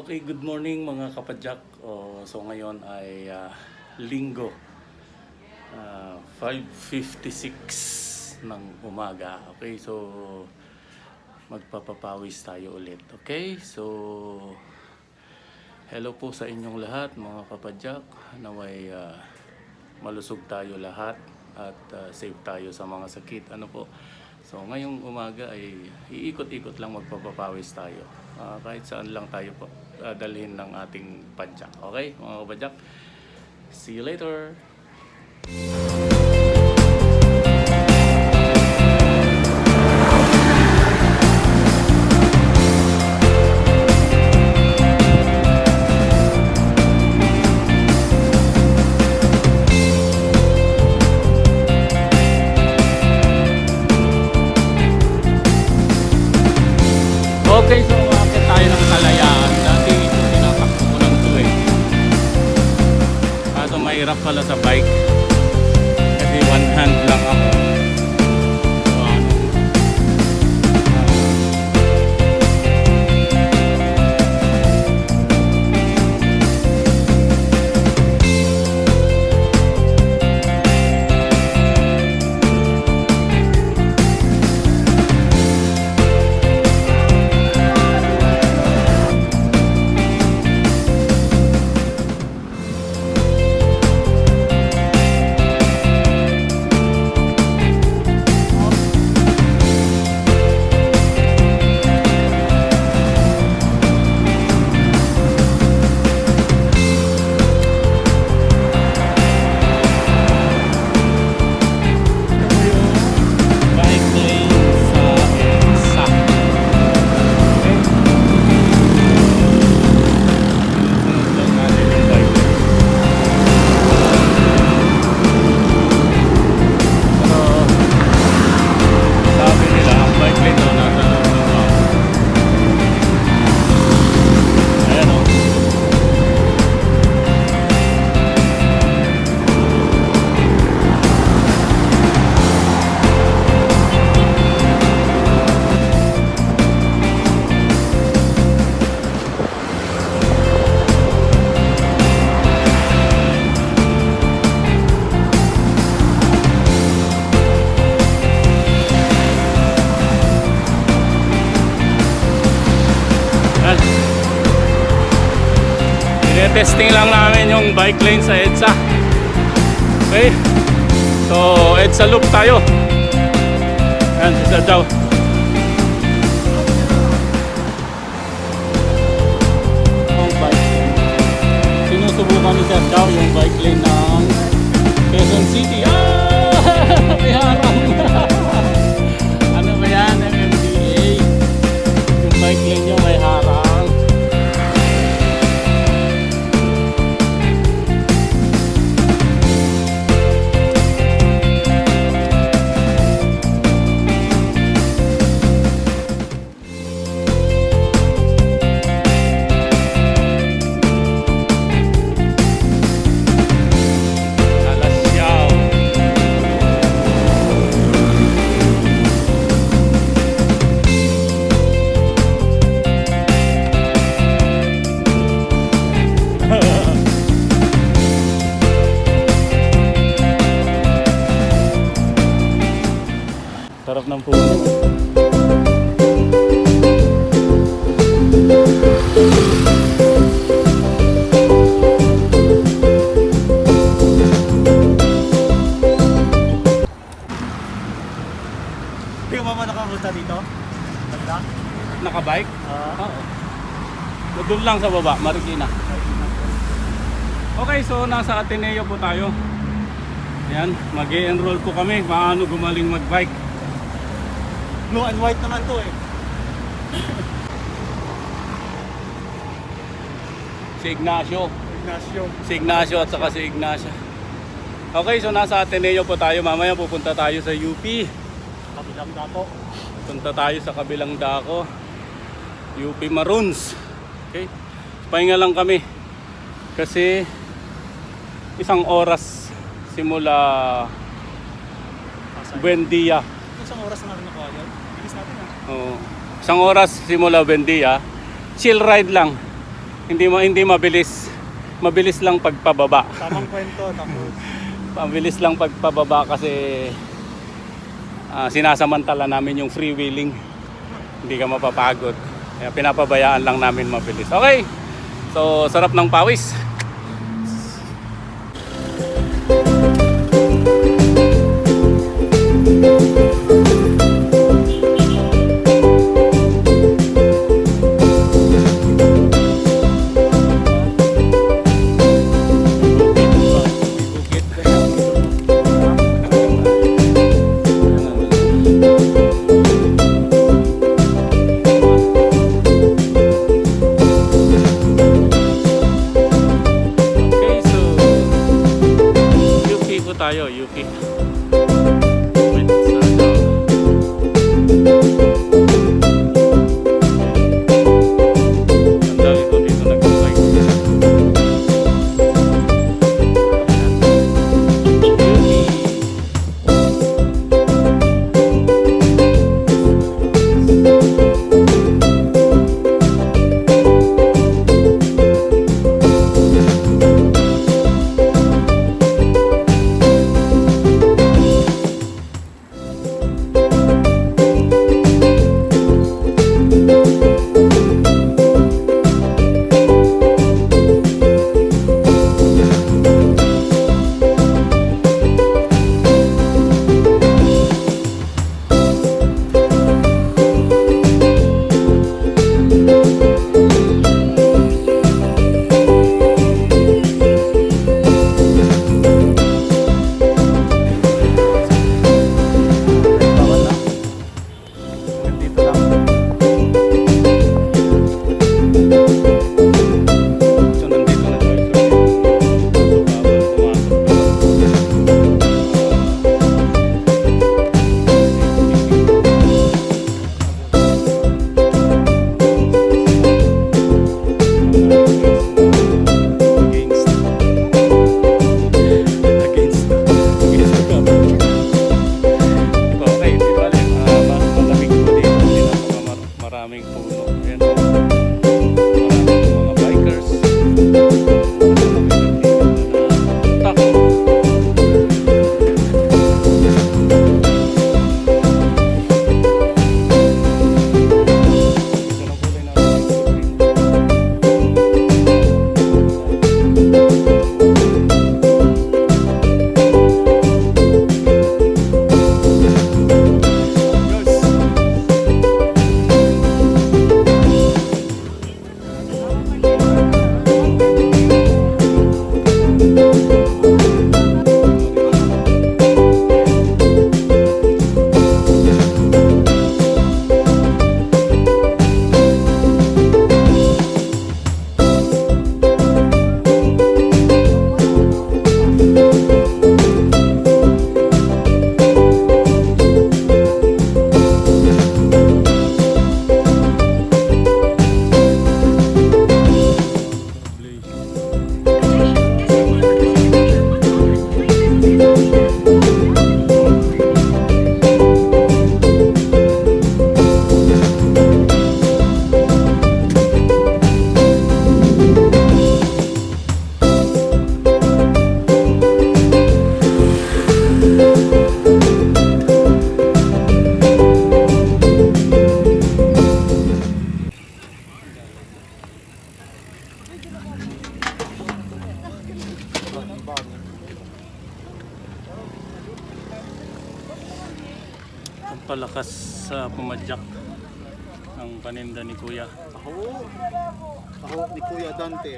Okay, good morning mga kapadyak. So ngayon ay linggo, 5:56 ng umaga. Okay, so magpapapawis tayo ulit. Okay, so hello po sa inyong lahat mga kapadyak. Naway malusog tayo lahat at safe tayo sa mga sakit. Ano po? So ngayong umaga ay iikot-ikot lang magpapapawis tayo. Kahit saan lang tayo po dalhin ng ating padyak. Okay mga kapadyak? See you later! Okay, so akit tayo ng Kalayaan. Dati ito tinatakbo ko ng ito eh. Kaso mahirap pala sa bike. Kasi one hand lang ako. So ano. Testing lang namin yung bike lane sa EDSA. Okay, so EDSA loop tayo. Ayan, isa daw. Yung bike lane, sinusubukan ni Sir daw yung bike lane ng Quezon City. May harang. Ano ba yan? MMDA. Yung bike lane nyo may harang. Sarap ng puno. Hindi ka mama nakapunta dito? Banda? Nakabike? Oo. Doon lang sa baba, Marikina. Okay, so nasa Ateneo po tayo. Yan, mag-e-enroll po kami. Paano gumaling magbike. Blue and white naman to eh. Si Ignacio. Ignacio. Si Ignacio at saka si Ignacia. Okay, so nasa Ateneo po tayo. Mamaya pupunta tayo sa UP. Kabilang dako. Punta tayo sa kabilang dako. UP Maroons. Okay. Pahinga lang kami. Kasi isang oras simula Buendia. Isang oras na natin nakuha yun. Bilis natin ah. Isang oras simula Buendia. Chill ride lang. hindi mabilis. Mabilis lang pagpababa. Tamang kwento, tapos Mabilis lang pagpababa kasi sinasamantala namin yung freewheeling. Hindi ka mapapagod. Kaya pinapabayaan lang namin mabilis. Okay. So, sarap ng pawis. Tayo, UP. Wait, sana. Ang dami ko dito nag-bike. Ang palakas sa pumadyak ang paninda ni Kuya. Ako ni Kuya Dante.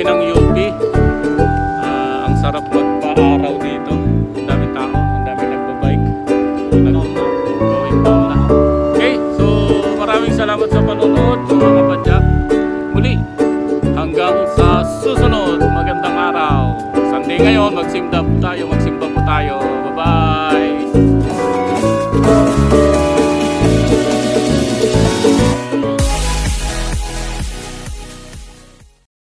kami ng UP. Ang sarap magpa-araw dito. Ang daming tao, ang daming nagbabike. Going down na. Okay, so maraming salamat sa panonood mga kapadyak. Muli, hanggang sa susunod. Magandang araw. Sunday ngayon, magsimba po tayo. Bye-bye.